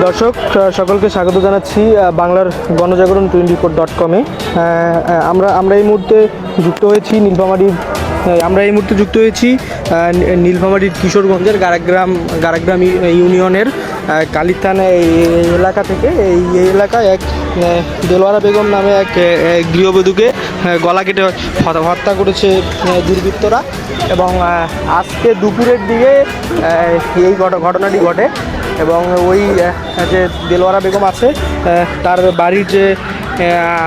দর্শক সকলকে স্বাগত জানাচ্ছি বাংলার গণজাগরণ 24.com-এ। আমরা এই মুহূর্তে যুক্ত হয়েছি নীলফামারীর কিশোরগঞ্জের গারাগ্রাম ইউনিয়নের কালিথান এই এলাকা থেকে। এই এলাকায় এক দেলোয়ারা বেগম নামে এক গৃহবধূকে গলা কেটে হত্যা করেছে দুর্বৃত্তরা, এবং আজকে দুপুরের দিকে এই ঘটনাটি ঘটে। এবং ওই যে দেলোয়ারা বেগম আছে, তার বাড়ির যে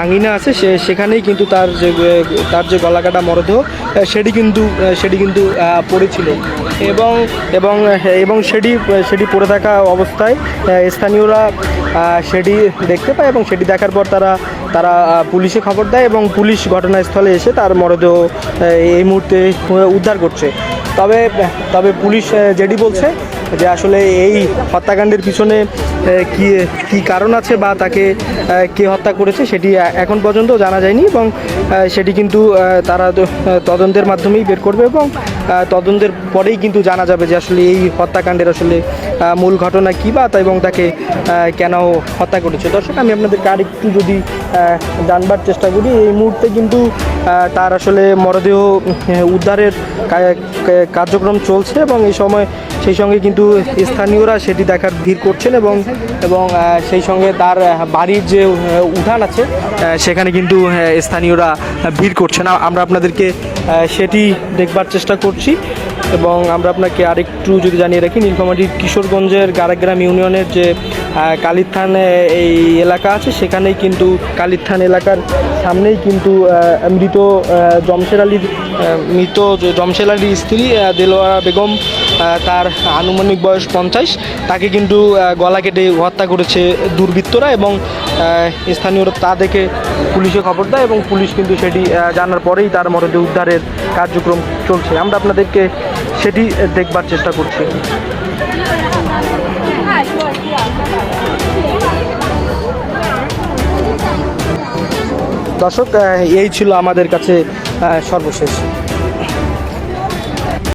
আঙিনা আছে সেখানেই কিন্তু তার যে গলাকাটা মরদেহ সেটি কিন্তু পড়েছিল, এবং সেটি পড়ে থাকা অবস্থায় স্থানীয়রা সেটি দেখতে পায়, এবং সেটি দেখার পর তারা পুলিশে খবর দেয়, এবং পুলিশ ঘটনাস্থলে এসে তার মরদেহ এই মুহূর্তে উদ্ধার করছে। তবে পুলিশ যেটি বলছে যে আসলে এই হত্যাকাণ্ডের পিছনে কি কারণ আছে বা তাকে কে হত্যা করেছে সেটি এখন পর্যন্ত জানা যায়নি, এবং সেটি কিন্তু তারা তদন্তের মাধ্যমেই বের করবে, এবং তদন্তের পরেই কিন্তু জানা যাবে যে আসলে এই হত্যাকাণ্ডের আসলে মূল ঘটনা কী বা এবং তাকে কেন হত্যা করেছে। দর্শক, আমি আপনাদেরকে আরেকটু যদি জানবার চেষ্টা করি, এই মুহূর্তে কিন্তু তার আসলে মরদেহ উদ্ধারের কার্যক্রম চলছে, এবং সেই সঙ্গে কিন্তু স্থানীয়রা সেটি দেখার ভিড় করছেন, এবং সেই সঙ্গে তার বাড়ির যে উঠান আছে সেখানে কিন্তু স্থানীয়রা ভিড় করছেন। আমরা আপনাদেরকে সেটি দেখবার চেষ্টা করছি, এবং আমরা আপনাকে আরেকটু যদি জানিয়ে রাখি, নীলফামারীর কিশোরগঞ্জের গারাগ্রাম ইউনিয়নের যে কালিথান এই এলাকা আছে, সেখানেই কিন্তু কালিথান এলাকার সামনেই কিন্তু মৃত জমশের আলীর স্ত্রী দেলোয়ারা বেগম, তার আনুমানিক বয়স 50, তাকে কিন্তু গলা কেটে হত্যা করেছে দুর্বৃত্তরা, এবং স্থানীয়রা তা দেখে পুলিশে খবর দেয়, এবং পুলিশ কিন্তু সেটি জানার পরেই তার মরদেহ উদ্ধারের কার্যক্রম চলছে। আমরা আপনাদেরকে সেটি দেখবার চেষ্টা করছি। দর্শক, এই ছিল আমাদের কাছে সর্বশেষ।